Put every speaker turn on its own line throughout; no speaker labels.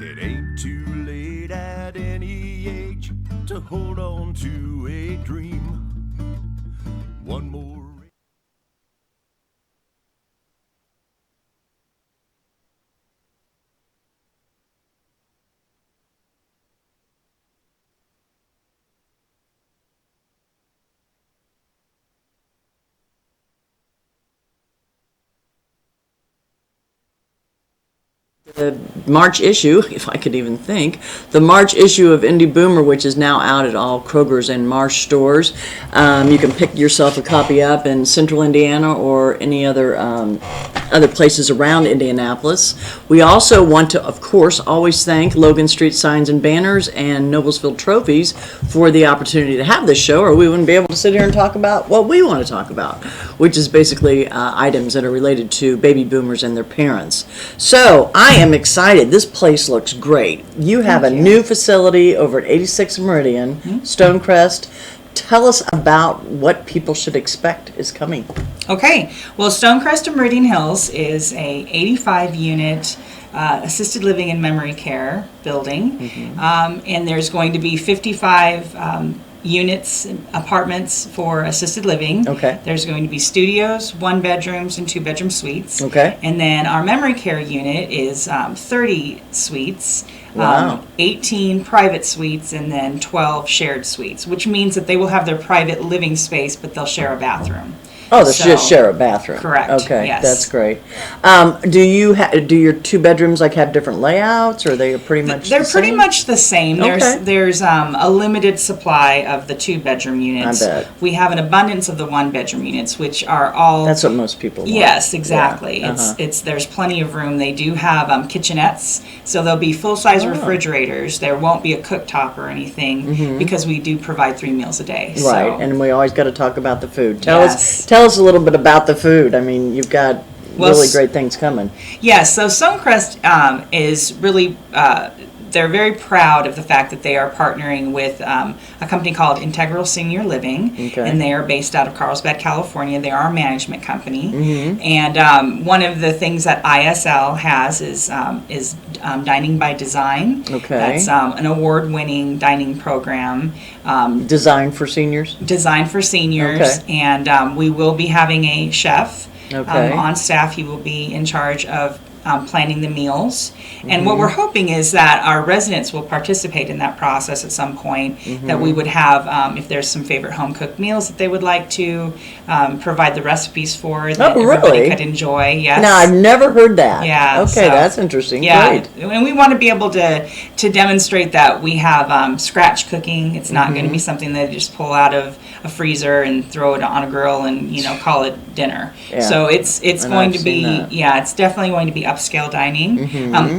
It ain't too late at any age to hold on to a dream. One more.
The March issue, if I could even think, the March issue of Indy Boomer, which is now out at all Kroger's and Marsh stores. You can pick yourself a copy up in Central Indiana or any other places around Indianapolis. We also want to, of course, always thank Logan Street Signs and Banners and Noblesville Trophies for the opportunity to have this show, or we wouldn't be able to sit here and talk about what we want to talk about, which is basically items that are related to baby boomers and their parents. So I am excited. This place looks great. You have a new facility over at 86 Meridian, Stonecrest. Tell us about what people should expect is coming.
Okay. Well, Stonecrest of Meridian Hills is a 85-unit assisted living and memory care building. And there's going to be 55 units, apartments for assisted living.
Okay.
There's going to be studios, 1-bedrooms, and 2-bedroom suites.
Okay.
And then our memory care unit is 30 suites.
Wow.
18 private suites and then 12 shared suites, which means that they will have their private living space, but they'll share a bathroom.
Oh, they just share a bathroom.
Correct.
Okay,
yes.
That's great. Do you do your 2 bedrooms have different layouts, or they are pretty much?
They're
the
pretty
same?
much the same.
Okay.
There's a limited supply of the 2-bedroom units.
I bet.
We have an abundance of the 1-bedroom units, which are all.
That's what most people want.
Yes, exactly.
Yeah.
It's there's plenty of room. They do have kitchenettes, so there'll be full-size refrigerators. There won't be a cooktop or anything because we do provide 3 meals a day.
Right,
So.
and we always got to talk about the food. Tell
Yes.
us a little bit about the food. I mean, you've got really great things coming.
Yes, so Stonecrest is really, they're very proud of the fact that they are partnering with a company called Integral Senior Living,
Okay.
and they are based out of Carlsbad, California. They are a management company, and one of the things that ISL has is Dining by Design.
Okay.
That's an award-winning dining program.
Designed for seniors?
Designed for seniors,
Okay.
and we will be having a chef
Okay.
on staff. He will be in charge of planning the meals. And what we're hoping is that our residents will participate in that process at some point, that we would have, if there's some favorite home-cooked meals that they would like to provide the recipes for that everybody
really?
could enjoy. Yes.
No, I've never heard that.
Yeah,
Okay,
so-
that's interesting.
Yeah,
Great.
and we want to be able to demonstrate that we have scratch cooking. It's not going to be something that you just pull out of a freezer and throw it on a grill and call it dinner.
Yeah.
So it's
And
going
I've
to be
seen that.
it's definitely going to be upscale dining.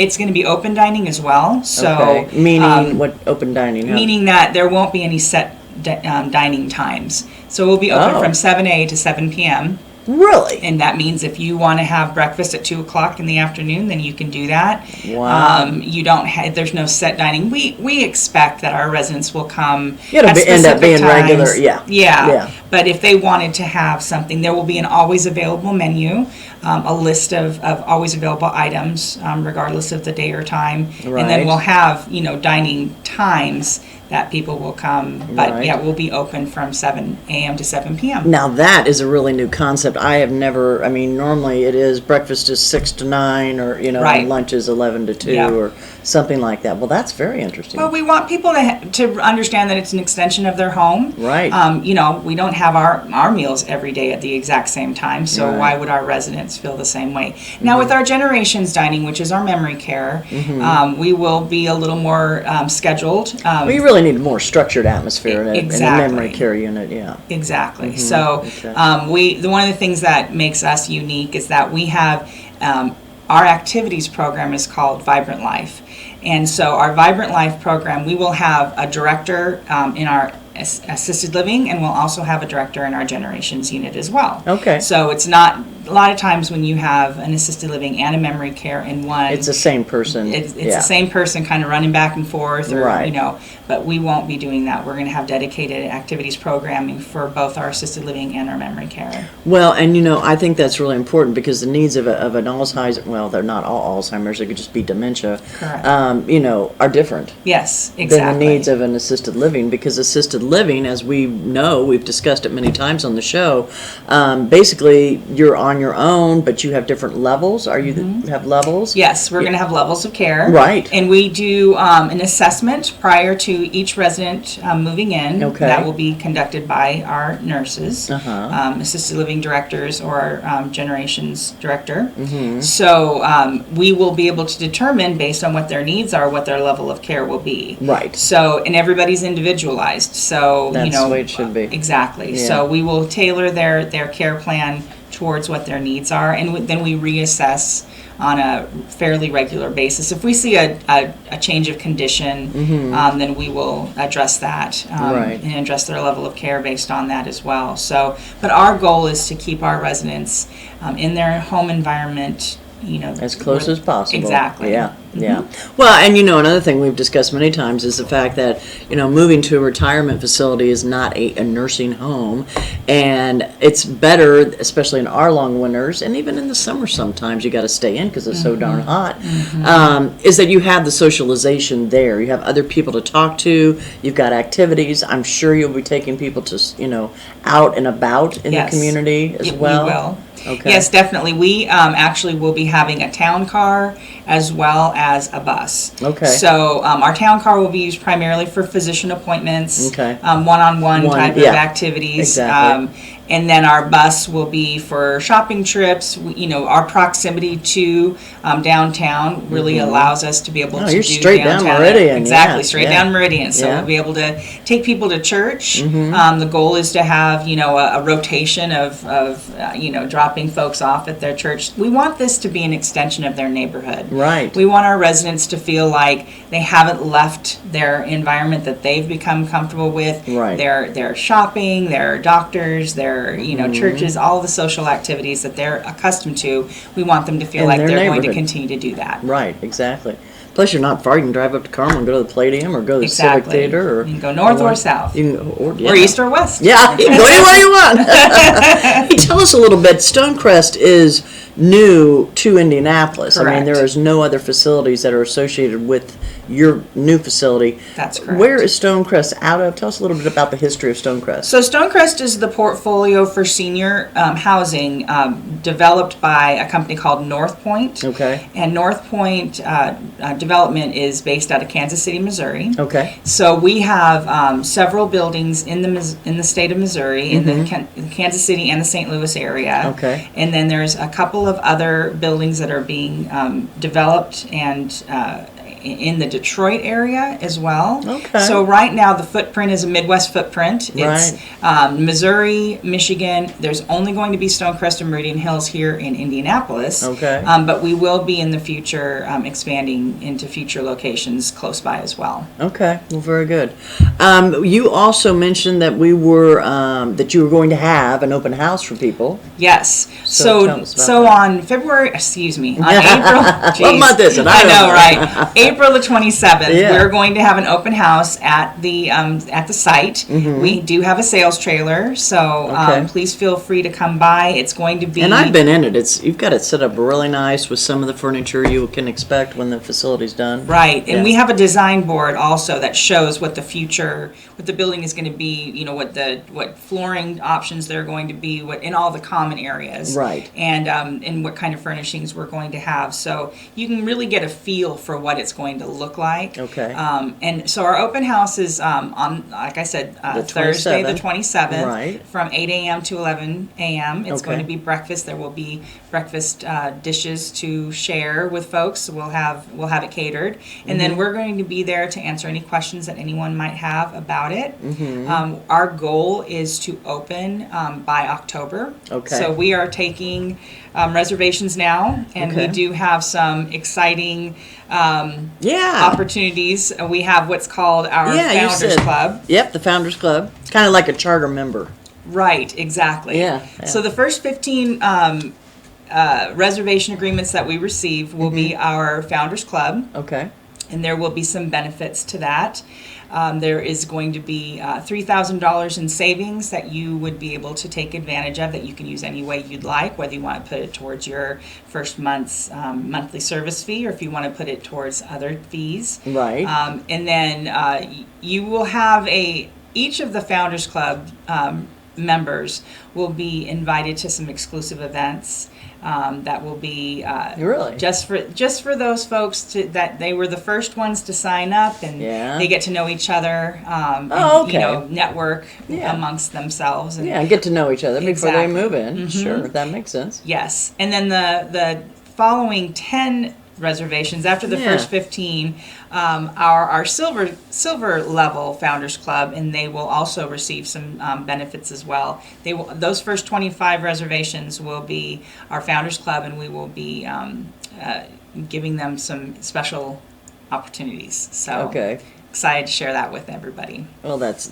It's going to be open dining as well. So
Okay. Meaning what open dining? Huh?
meaning that there won't be any set dining times. So we'll be open from 7 a to 7 p.m.
Really?
And that means if you want to have breakfast at 2 o'clock in the afternoon, then you can do that.
Wow.
You don't there's no set dining. We expect that our residents will come
It'll
at
end up
specific
being
times.
regular, yeah.
Yeah. But if they wanted to have something, there will be an always available menu, a list of always available items, regardless of the day or time. And
Right.
then we'll have, dining times that people will come. But
Right.
yeah, we'll be open from 7 a.m. to 7 p.m.
Now that is a really new concept. I have never, normally it is breakfast is 6 to 9 or,
Right.
and lunch is 11 to 2
Yeah.
or something like that. Well, that's very interesting.
Well, we want people to understand that it's an extension of their home.
Right.
We don't have our meals every day at the exact same time, so
Right.
why would our residents feel the same way? Now, with our generations dining, which is our memory care, we will be a little more scheduled.
Well, you really need a more structured atmosphere in a
Exactly.
memory care unit, yeah.
Exactly. So
Okay.
one of the things that makes us unique is that we have our activities program is called Vibrant Life. And so our Vibrant Life program, we will have a director in our assisted living, and we'll also have a director in our generations unit as well.
Okay.
So it's not, a lot of times when you have an assisted living and a memory care in one,
It's the same person.
it's the same person kind of running back and forth, or
Right.
you know, but we won't be doing that. We're going to have dedicated activities programming for both our assisted living and our memory care.
Well, and you know, I think that's really important because the needs of an Alzheimer's, well, they're not all Alzheimer's, it could just be dementia,
Correct.
you know, are different
Yes, exactly.
than the needs of an assisted living, because assisted living, as we know, we've discussed it many times on the show, basically you're on your own, but you have different levels. Are you have levels?
Yes, we're going to have levels of care.
Right.
And we do an assessment prior to each resident moving in.
Okay.
That will be conducted by our nurses,
Uh-huh.
assisted living directors, or our generations director.
Mm-hmm.
So we will be able to determine, based on what their needs are, what their level of care will be.
Right.
So, and everybody's individualized. So,
That's
you know,
the way it should be.
Exactly.
Yeah.
So we will tailor their care plan towards what their needs are, and then we reassess on a fairly regular basis. If we see a change of condition, then we will address that
Right.
and address their level of care based on that as well. So, but our goal is to keep our residents in their home environment, you know,
As close as possible.
Exactly.
Yeah, yeah. Well, and you know, another thing we've discussed many times is the fact that, you know, moving to a retirement facility is not a nursing home. And it's better, especially in our long winters, and even in the summer sometimes you got to stay in because it's so darn hot, is that you have the socialization there. You have other people to talk to. You've got activities. I'm sure you'll be taking people to, you know, out and about in
Yes.
the community as
Yeah,
well.
we will.
Okay.
Yes, definitely. We actually will be having a town car as well as a bus.
Okay.
So our town car will be used primarily for physician appointments,
Okay.
one-on-one type of
yeah.
activities.
Exactly.
And then our bus will be for shopping trips. You know, our proximity to downtown really allows us to be able
Oh,
to
you're
do
straight down
downtown.
Meridian,
Exactly,
yeah,
straight
yeah.
down Meridian. So
Yeah.
we'll be able to take people to church. The goal is to have, you know, a rotation of you know, dropping folks off at their church. We want this to be an extension of their neighborhood.
Right.
We want our residents to feel like they haven't left their environment that they've become comfortable with.
Right.
Their shopping, their doctors, their, you know, churches, all the social activities that they're accustomed to. We want them to feel
In
like
their
they're going to
neighborhood.
continue to do that.
Right, exactly. Plus, you're not far. You can drive up to Carmel and go to the Palladium or go to the Civic
Exactly.
Theater. Or
You can go north or south.
You can, or
Or east or west.
Yeah, you can go anywhere you want. Hey, tell us a little bit. Stonecrest is new to Indianapolis. I mean,
Correct.
there is no other facilities that are associated with your new facility.
That's correct.
Where is Stonecrest out of? Tell us a little bit about the history of Stonecrest.
So Stonecrest is the portfolio for senior housing developed by a company called North Point.
Okay.
And North Point Development is based out of Kansas City, Missouri.
Okay.
So we have several buildings in the state of Missouri, in the Kansas City and the St. Louis area.
Okay.
And then there's a couple of other buildings that are being developed and in the Detroit area as well.
Okay.
So right now the footprint is a Midwest footprint. It's
Right.
Missouri, Michigan. There's only going to be Stonecrest and Meridian Hills here in Indianapolis.
Okay.
But we will be in the future expanding into future locations close by as well.
Okay, well, very good. You also mentioned that we were that you were going to have an open house for people.
Yes.
So tell us about
So
that.
on February, excuse me, on April.
What
geez,
month is it? I
I
don't
know,
know.
right? April the 27th.
Yeah.
We're going to have an open house at the site. We do have a sales trailer, so
Mm-hmm. Okay.
please feel free to come by. It's going to be.
And I've been in it. You've got it set up really nice with some of the furniture you can expect when the facility's done.
Right, and
Yeah.
we have a design board also that shows what the future, what the building is going to be. You know, what flooring options there are going to be, what in all the common areas.
Right.
And what kind of furnishings we're going to have. So you can really get a feel for what it's going to look like.
Okay.
And so our open house is on, like I said, Thursday the 27th,
Right.
from 8 a.m. to 11 a.m. It's going
Okay.
to be breakfast. There will be breakfast dishes to share with folks. So we'll have it catered, and then we're going to be there to answer any questions that anyone might have about it. Our goal is to open by October.
Okay.
So we are taking reservations now, and we
Okay.
do have some exciting
Yeah.
opportunities. We have what's called our
Yeah, you
Founders
said.
Club.
Yep, the Founders Club. It's kind of like a charter member.
Right, exactly.
Yeah.
So the first 15 reservation agreements that we receive will be our Founders Club,
Okay.
and there will be some benefits to that. There is going to be $3,000 in savings that you would be able to take advantage of that you can use any way you'd like, whether you want to put it towards your first month's monthly service fee or if you want to put it towards other fees.
Right.
And then you will have each of the Founders Club members will be invited to some exclusive events that will be
Really?
just for those folks that they were the first ones to sign up, and
Yeah.
they get to know each other and,
okay.
network
Yeah.
amongst themselves. And
Yeah, get to know each other before they
Exactly.
move in. Sure, that makes sense.
Yes, and then the following 10 reservations after the
Yeah.
first 15 are our silver level Founders Club, and they will also receive some benefits as well. Those first 25 reservations will be our Founders Club, and we will be giving them some special opportunities. So
Okay.
excited to share that with everybody.
Well, that's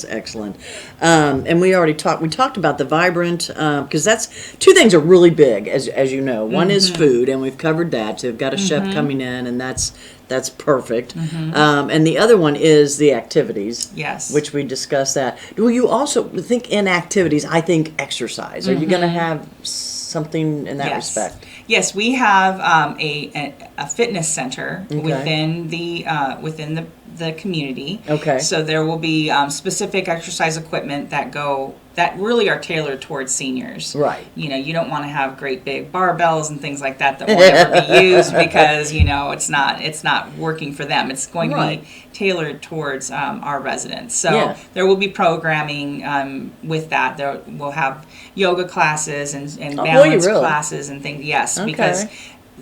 excellent. And we talked about the vibrant, because that's two things are really big, as you know. One is food, and we've covered that. So we've got a chef coming in, and that's perfect. And the other one is the activities.
Yes.
Which we discussed that. Do you also think in activities? I think exercise. Are you going to have something in that
Yes.
respect?
Yes, we have a fitness center
Okay.
within the community.
Okay.
So there will be specific exercise equipment that really are tailored towards seniors.
Right.
You don't want to have great big barbells and things like that won't ever be used because it's not working for them. It's going to
Right.
be tailored towards our residents. So
Yeah.
there will be programming with that. We'll have yoga classes and
will you
balance
really?
classes and things. Yes,
Okay.
because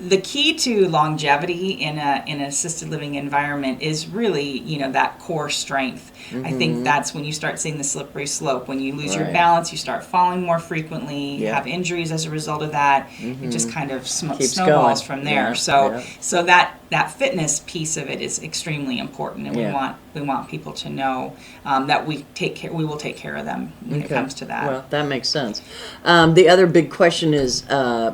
the key to longevity in an assisted living environment is really, that core strength. I think that's when you start seeing the slippery slope. When you lose your
Right.
balance, you start falling more frequently. You
Yeah.
have injuries as a result of that. It just kind of
Keeps
snowballs
going.
from there.
Yeah,
So that fitness piece of it is extremely important, and
Yeah.
we want people to know that we will take care of them when it
Okay.
comes to that.
Well, that makes sense. The other big question is,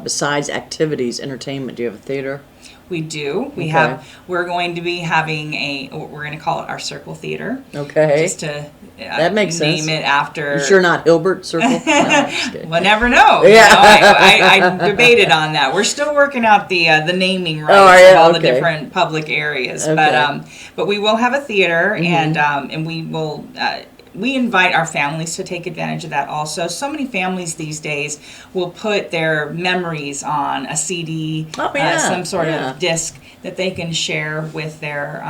besides activities, entertainment, do you have a theater?
We do.
Okay.
We're going to be having we're going to call it our Circle Theater.
Okay.
Just to
That makes
name
sense.
it after.
You sure not Hilbert Circle? No, I'm just kidding.
We'll never know.
Yeah.
I debated on that. We're still working out the naming rights
Oh, yeah,
of all the
okay.
different public areas.
Okay.
But we will have a theater, and we will. We invite our families to take advantage of that also. So many families these days will put their memories on a CD,
Oh, yeah,
some sort
yeah.
of disc that they can share with their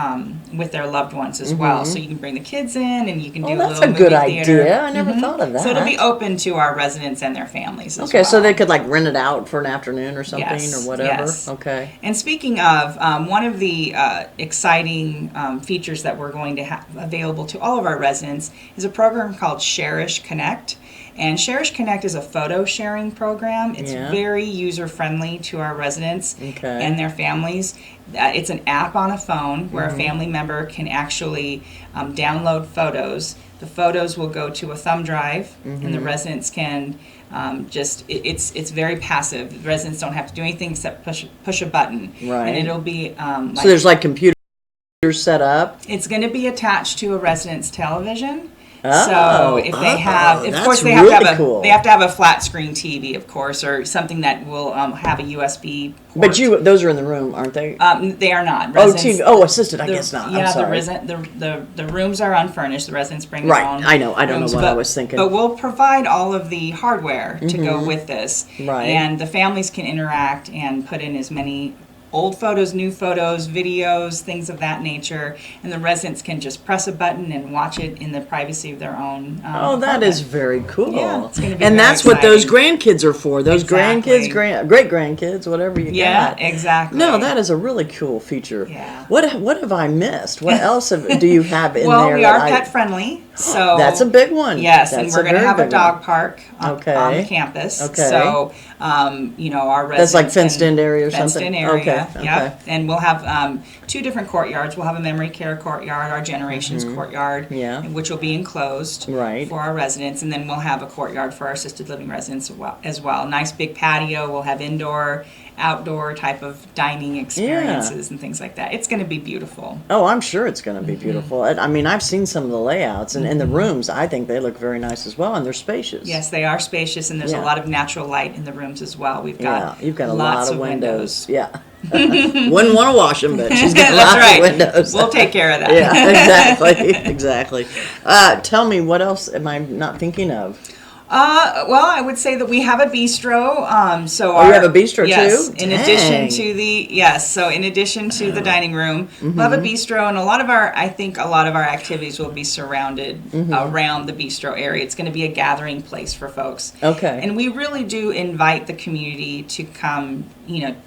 loved ones as well. So you can bring the kids in, and you can do
Oh,
a
that's
little
a good
movie theater.
idea. I never thought of that.
So it'll be open to our residents and their families as
Okay,
well.
so they could like rent it out for an afternoon or something
Yes,
or whatever.
yes.
Okay.
And speaking of, one of the exciting features that we're going to have available to all of our residents is a program called Cherish Connect. And Cherish Connect is a photo sharing program. It's
Yeah.
very user friendly to our residents
Okay.
and their families. It's an app on a phone where
Mm-hmm.
a family member can actually download photos. The photos will go to a thumb drive, and
Mm-hmm.
the residents can it's very passive. The residents don't have to do anything except push a button,
Right.
and it'll be
So there's like computers set up.
it's going to be attached to a resident's television.
Oh,
So if they have, of
that's
course, they have to
really
have
cool.
they have to have a flat screen TV, of course, or something that will have a USB port.
But those are in the room, aren't they?
They are not.
Oh,
Residents-
TV. Oh, assisted. I
the-
guess not.
Yeah,
I'm sorry.
the rooms are unfurnished. The residents bring
Right,
their own.
I know
rooms,
what I was thinking.
But we'll provide all of the hardware to go with this,
Right.
and the families can interact and put in as many old photos, new photos, videos, things of that nature, and the residents can just press a button and watch it in the privacy of their own.
Oh, that is very cool.
Yeah, it's gonna be
and
very
that's what those
exciting.
grandkids are for. Those
Exactly.
grandkids, great grandkids, whatever you
Yeah,
got.
exactly.
No, that is a really cool feature.
Yeah.
What have I missed? What else do you have in
Well,
there?
we
that
are pet friendly, so
That's a big one.
Yes, and
That's
we're going to
very
have a
big
dog
one.
park on the campus.
Okay.
So, our residents
That's like fenced
can-
in area or
fenced
something?
in area. area.
Okay.
Yep. And we'll have 2 different courtyards. We'll have a memory care courtyard, our generations courtyard,
Yeah.
which will be enclosed
Right.
for our residents, and then we'll have a courtyard for our assisted living residents as well. Nice big patio. We'll have indoor, outdoor type of dining experiences and things like that. It's going to be beautiful.
Oh, I'm sure it's going to be beautiful. I mean, I've seen some of the layouts, and the rooms, I think they look very nice as well, and they're spacious.
Yes, they are spacious, and there's a lot of natural light in the rooms as well. We've got
You've got a
lots
lot of windows. Yeah.
Mm-hmm.
Wouldn't want to wash them, but she's got
That's
lots
right.
of windows.
We'll take care of that.
Yeah, exactly. Tell me, what else am I not thinking of?
Well, I would say that we have a bistro.
You have a bistro
yes,
too?
In
Dang.
addition to in addition to the dining room, we'll have a bistro, and I think a lot of our activities will be surrounded around the bistro area. It's going to be a gathering place for folks.
Okay.
And we really do invite the community to come,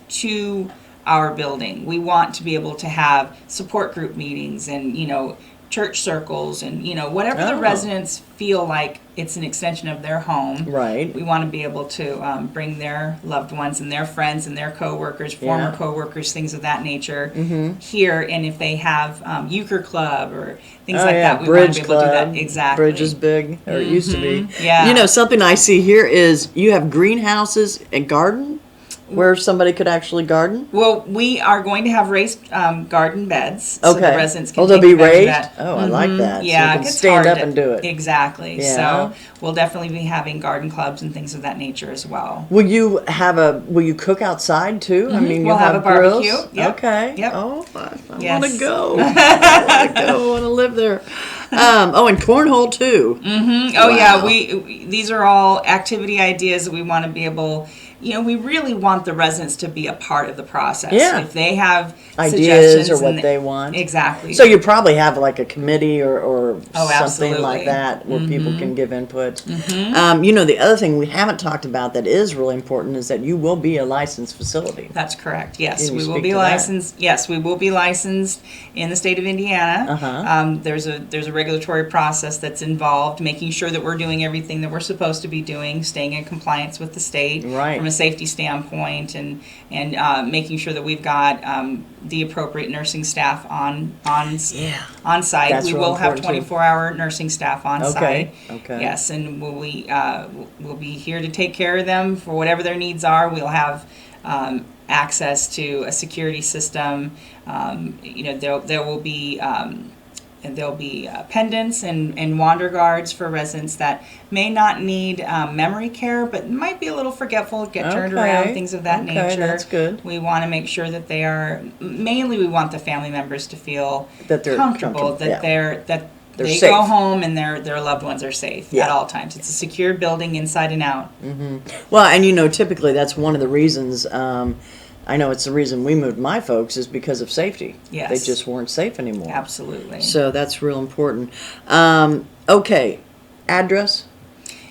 to our building. We want to be able to have support group meetings and, church circles and, whatever the residents feel like it's an extension of their home.
Right.
We want to be able to bring their loved ones and their friends and their coworkers, former coworkers, things of that nature here. And if they have euchre club or things like that, we want to be able to do that. Exactly.
Bridge is big, or it used to be.
Yeah.
Something I see here is you have greenhouses and garden where somebody could actually garden.
Well, we are going to have raised garden beds,
Okay.
so the residents can
they'll
take
be
advantage of
raised.
that.
Oh, I like that.
Yeah,
so you
it
can
gets
stand
hard
up and do it.
Exactly.
Yeah.
So we'll definitely be having garden clubs and things of that nature as well.
Will you cook outside too? I mean,
We'll
you'll
have a
grills?
barbecue. Yep.
Okay.
Yep.
Oh, I
Yes.
want to go. I want to go. I want to live there. And cornhole too.
Oh yeah, we these are all activity ideas that we want to be able. We really want the residents to be a part of the process.
Yeah.
If they have
Ideas
suggestions
or what
and
they want.
Exactly.
So you probably have like a committee or something
absolutely.
like that where people can give input. The other thing we haven't talked about that is really important is that you will be a licensed facility.
That's correct. Yes,
Can you
we will
speak
be
to that?
licensed. Yes, we will be licensed in the state of Indiana. There's a regulatory process that's involved, making sure that we're doing everything that we're supposed to be doing, staying in compliance with the state
Right.
from a safety standpoint, and making sure that we've got the appropriate nursing staff on site.
That's
We
real
will have
important, too.
24-hour nursing staff on site.
Okay.
Yes, and we'll be here to take care of them for whatever their needs are. We'll have access to a security system. There will be pendants and wander guards for residents that may not need memory care, but might be a little forgetful, get turned around, things of that nature.
That's good.
We want to make sure that they are. Mainly, we want the family members to feel
That they're
comfortable,
comfortable,
that
They're
they
safe.
go home and their loved ones are safe
Yeah.
at all times. It's a secure building inside and out.
Well, and typically that's one of the reasons. I know it's the reason we moved my folks is because of safety.
Yes.
They just weren't safe anymore.
Absolutely.
So that's real important. Okay, address.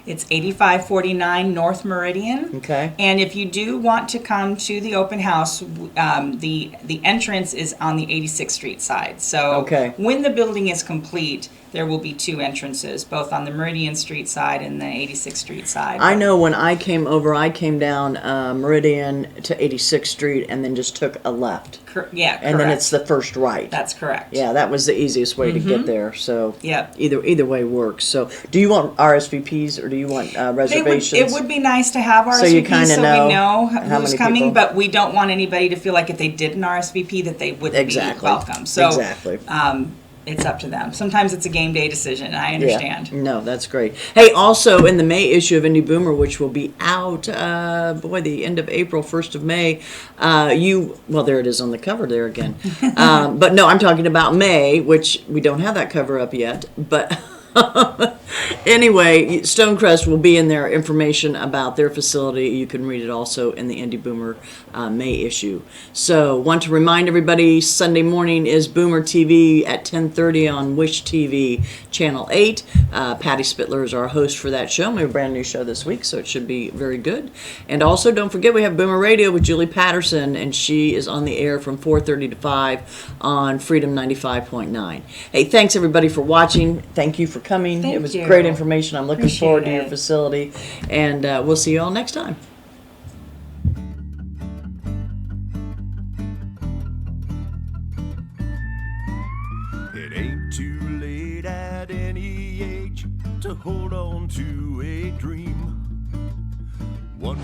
It's 8549 North Meridian.
Okay.
And if you do want to come to the open house, the entrance is on the 86th Street side. So
Okay.
when the building is complete, there will be 2 entrances, both on the Meridian Street side and the 86th Street side.
I know when I came over, I came down Meridian to 86th Street and then just took a left.
Yeah,
And then
correct.
it's the first right.
That's correct.
Yeah, that was the easiest way to get there. So
Yep.
either way works. So do you want RSVPs or do you want reservations?
It would be nice to have RSVPs
So you kinda
so
know
we know
how
who's
many
coming,
people.
but we don't want anybody to feel like if they didn't RSVP that they wouldn't
Exactly.
be welcome. So
Exactly.
It's up to them. Sometimes it's a game day decision. I understand.
Yeah. No, that's great. Hey, also in the May issue of Indy Boomer, which will be out, the end of April, 1st of May, there it is on the cover there again. But no, I'm talking about May, which we don't have that cover up yet, but anyway, Stonecrest will be in there information about their facility. You can read it also in the Indy Boomer May issue. So want to remind everybody, Sunday morning is Boomer TV at 10:30 on Wish TV Channel 8. Patty Spittler is our host for that show. We have a brand new show this week, so it should be very good. And also, don't forget, we have Boomer Radio with Julie Patterson, and she is on the air from 4:30 to 5 on Freedom 95.9. Hey, thanks everybody for watching. Thank you for coming.
Thank
It was
you.
great information. I'm looking
Appreciate
forward to your
it.
facility, and we'll see you all next time.
It ain't too late at any age to hold on to a dream. One